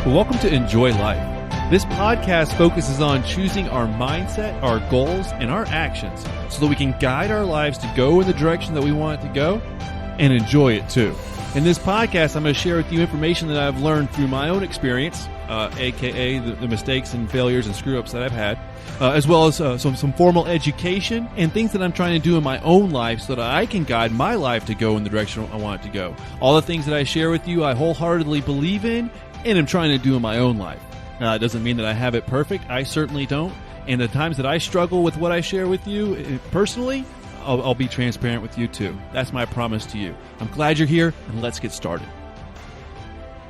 Well, welcome to Enjoy Life. This podcast focuses on choosing our mindset, our goals, and our actions so that we can guide our lives to go in the direction that we want it to go and enjoy it too. In this podcast, I'm going to share with you information that I've learned through my own experience, aka the mistakes and failures and screw-ups that I've had, as well as some formal education and things that I'm trying to do in my own life so that I can guide my life to go in the direction I want it to go. All the things that I share with you, I wholeheartedly believe in and I'm trying to do in my own life. It doesn't mean that I have it perfect. I certainly don't. And the times that I struggle with what I share with you personally, I'll be transparent with you too. That's my promise to you. I'm glad you're here, and let's get started.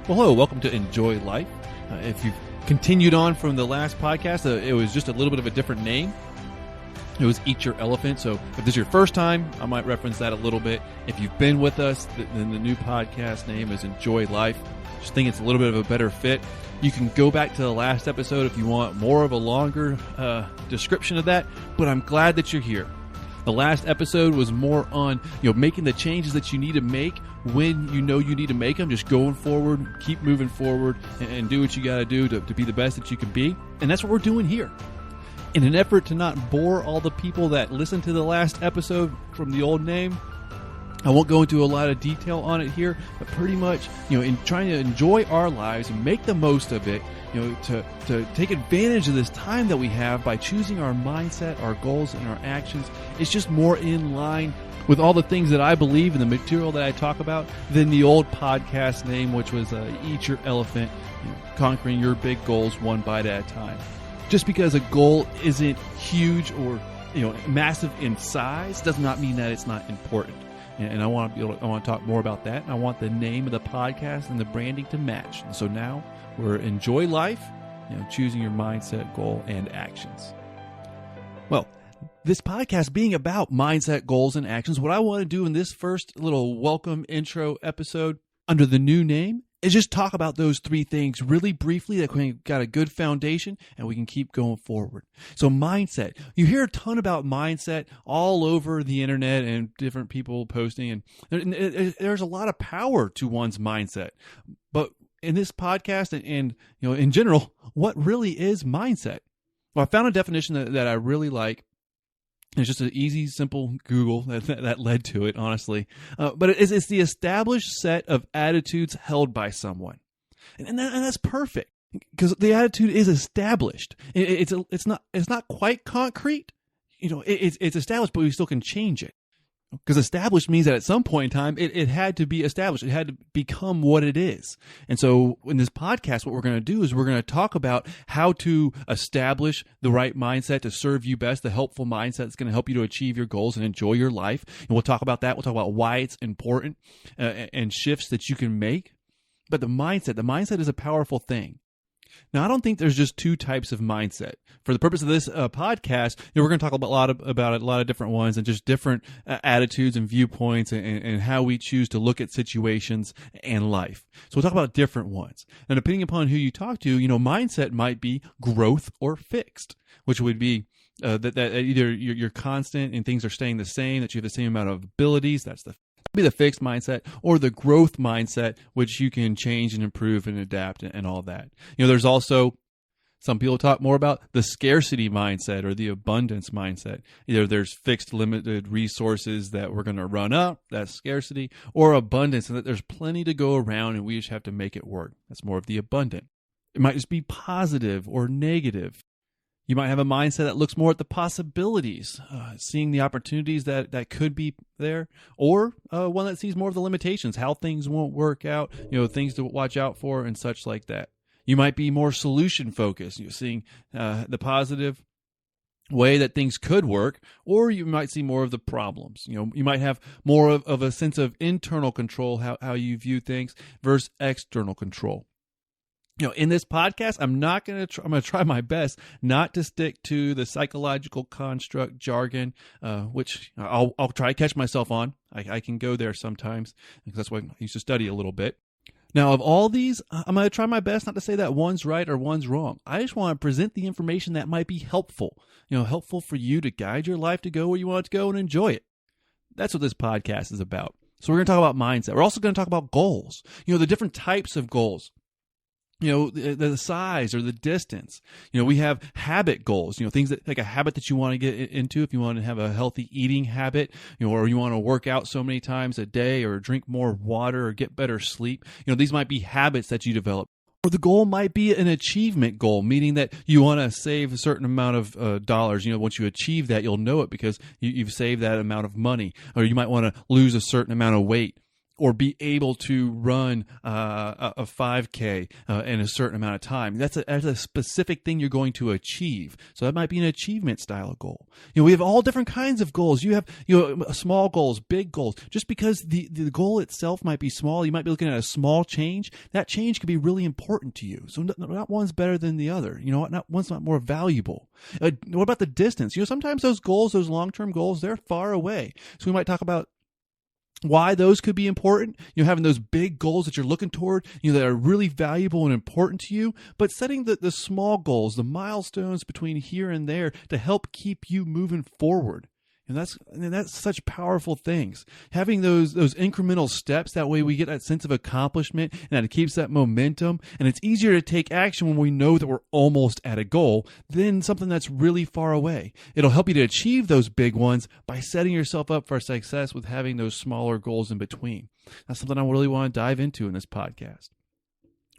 Well, hello, welcome to Enjoy Life. If you've continued on from the last podcast, it was just a little bit of a different name. It was Eat Your Elephant. So if this is your first time, I might reference that a little bit. If you've been with us, then the new podcast name is Enjoy Life. Just think it's a little bit of a better fit. You can go back to the last episode if you want more of a longer description of that, but I'm glad that you're here. The last episode was more on making the changes that you need to make when you know you need to make them. Just going forward, keep moving forward, and do what you got to do to be the best that you can be. And that's what we're doing here. In an effort to not bore all the people that listened to the last episode from the old name, I won't go into a lot of detail on it here, but pretty much, in trying to enjoy our lives and make the most of it, to take advantage of this time that we have by choosing our mindset, our goals, and our actions, it's just more in line with all the things that I believe in the material that I talk about than the old podcast name, which was Eat Your Elephant, conquering your big goals one bite at a time. Just because a goal isn't huge or massive in size does not mean that it's not important. And I want to talk more about that. And I want the name of the podcast and the branding to match. And so now we're Enjoy Life, choosing your mindset, goal, and actions. Well, this podcast being about mindset, goals, and actions, what I want to do in this first little welcome intro episode under the new name is just talk about those three things really briefly that we've got a good foundation and we can keep going forward. So mindset. You hear a ton about mindset all over the internet and different people posting, and there's a lot of power to one's mindset. But in this podcast and in general, what really is mindset? Well, I found a definition that I really like. It's just an easy, simple Google that led to it, honestly. But it's the established set of attitudes held by someone. And that's perfect because the attitude is established. It's not quite concrete. It's established, but we still can change it. Because established means that at some point in time, it had to be established. It had to become what it is. And so in this podcast, what we're going to do is we're going to talk about how to establish the right mindset to serve you best, the helpful mindset that's going to help you to achieve your goals and enjoy your life. And we'll talk about that. We'll talk about why it's important and shifts that you can make. But the mindset is a powerful thing. Now, I don't think there's just two types of mindset. For the purpose of this podcast, we're going to talk about a lot of different ones and just different attitudes and viewpoints and how we choose to look at situations and life. So we'll talk about different ones. And depending upon who you talk to, mindset might be growth or fixed, which would be that either you're constant and things are staying the same, that you have the same amount of abilities. That's be the fixed mindset, or the growth mindset, which you can change and improve and adapt and all that. There's also some people talk more about the scarcity mindset or the abundance mindset. Either there's fixed limited resources that we're going to run up, that's scarcity, or abundance, and that there's plenty to go around and we just have to make it work. That's more of the abundant. It might just be positive or negative. You might have a mindset that looks more at the possibilities, seeing the opportunities that could be there, or one that sees more of the limitations, how things won't work out, things to watch out for and such like that. You might be more solution focused, seeing the positive way that things could work, or you might see more of the problems. You might have more of a sense of internal control, how you view things versus external control. In this podcast, I'm going to try my best not to stick to the psychological construct jargon, which I'll try to catch myself on. I can go there sometimes because that's what I used to study a little bit. Now, of all these, I'm going to try my best not to say that one's right or one's wrong. I just want to present the information that might be helpful, helpful for you to guide your life to go where you want it to go and enjoy it. That's what this podcast is about. So we're going to talk about mindset. We're also going to talk about goals, the different types of goals. The size or the distance. We have habit goals, things that like a habit that you want to get into. If you want to have a healthy eating habit, or you want to work out so many times a day or drink more water or get better sleep, these might be habits that you develop. Or the goal might be an achievement goal, meaning that you want to save a certain amount of dollars. Once you achieve that, you'll know it because you've saved that amount of money. Or you might want to lose a certain amount of weight, or be able to run a 5K in a certain amount of time. That's a specific thing you're going to achieve. So that might be an achievement style goal. We have all different kinds of goals. You have small goals, big goals. Just because the goal itself might be small, you might be looking at a small change. That change could be really important to you. So not one's better than the other. One's not more valuable. What about the distance? Sometimes those goals, those long-term goals, they're far away. So we might talk about why those could be important, having those big goals that you're looking toward, that are really valuable and important to you, but setting the small goals, the milestones between here and there to help keep you moving forward. And that's such powerful things. Having those incremental steps, that way we get that sense of accomplishment and that it keeps that momentum. And it's easier to take action when we know that we're almost at a goal than something that's really far away. It'll help you to achieve those big ones by setting yourself up for success with having those smaller goals in between. That's something I really want to dive into in this podcast.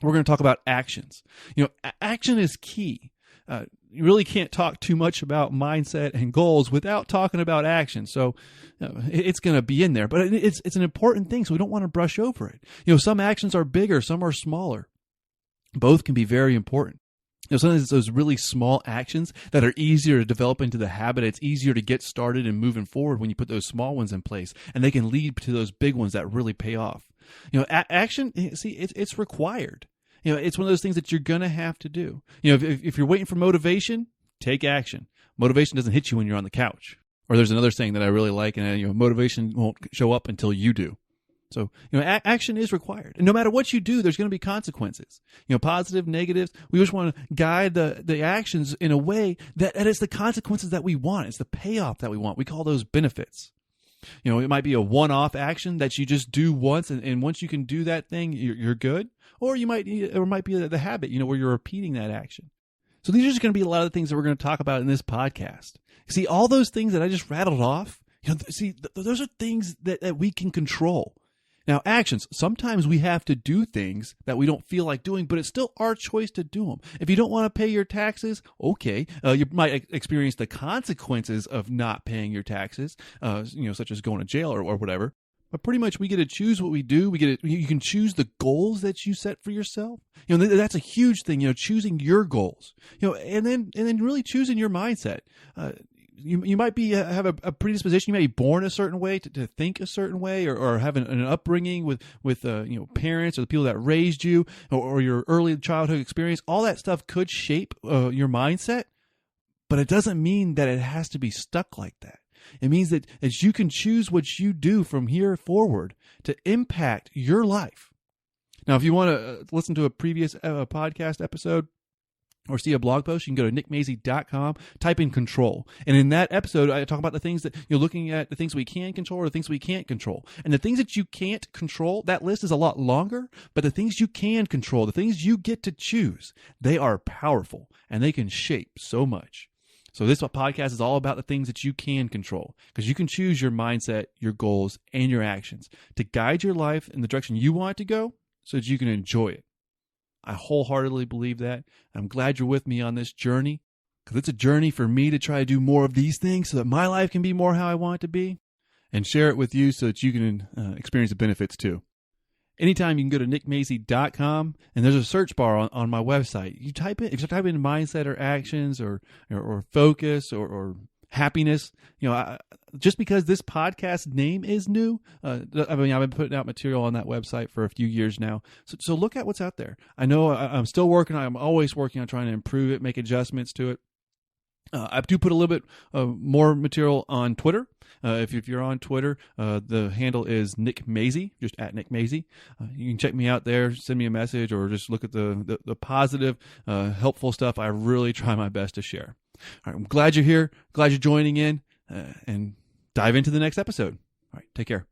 We're going to talk about actions. Action is key. You really can't talk too much about mindset and goals without talking about action. So it's going to be in there, but it's an important thing. So we don't want to brush over it. Some actions are bigger, some are smaller. Both can be very important. Sometimes it's those really small actions that are easier to develop into the habit. It's easier to get started and moving forward when you put those small ones in place, and they can lead to those big ones that really pay off. Action, it's required. It's one of those things that you're going to have to do. If you're waiting for motivation, take action. Motivation doesn't hit you when you're on the couch. Or there's another saying that I really like, and motivation won't show up until you do. So, action is required. And no matter what you do, there's going to be consequences. Positive, negatives. We just want to guide the actions in a way that it's the consequences that we want. It's the payoff that we want. We call those benefits. It might be a one-off action that you just do once, and once you can do that thing, you're good. Or it might be the habit, where you're repeating that action. So these are just going to be a lot of the things that we're going to talk about in this podcast. See, all those things that I just rattled off, those are things that we can control. Now, actions, sometimes we have to do things that we don't feel like doing, but it's still our choice to do them. If you don't want to pay your taxes, okay, you might experience the consequences of not paying your taxes, such as going to jail or whatever. But pretty much we get to choose what we do. You can choose the goals that you set for yourself. That's a huge thing, choosing your goals, and then really choosing your mindset. You might have a predisposition. You may be born a certain way to think a certain way, or have an upbringing with parents or the people that raised you, or your early childhood experience. All that stuff could shape your mindset, but it doesn't mean that it has to be stuck like that. It means that you can choose what you do from here forward to impact your life. Now, if you want to listen to a previous podcast episode, or see a blog post, you can go to nickmazy.com, type in control. And in that episode, I talk about the things that you're looking at, the things we can control or the things we can't control. And the things that you can't control, that list is a lot longer, but the things you can control, the things you get to choose, they are powerful and they can shape so much. So this podcast is all about the things that you can control, because you can choose your mindset, your goals, and your actions to guide your life in the direction you want it to go so that you can enjoy it. I wholeheartedly believe that. I'm glad you're with me on this journey, because it's a journey for me to try to do more of these things so that my life can be more how I want it to be, and share it with you so that you can experience the benefits too. Anytime you can go to nickmazy.com, and there's a search bar on my website. If you type in mindset or actions or focus or happiness, just because this podcast name is new, I've been putting out material on that website for a few years now. So look at what's out there. I know I'm still working. I'm always working on trying to improve it, make adjustments to it. I do put a little bit more material on Twitter. If you're on Twitter, the handle is Nick Mazy, just at Nick Mazy. You can check me out there, send me a message, or just look at the positive, helpful stuff I really try my best to share. All right, I'm glad you're here. Glad you're joining in, and dive into the next episode. All right, take care.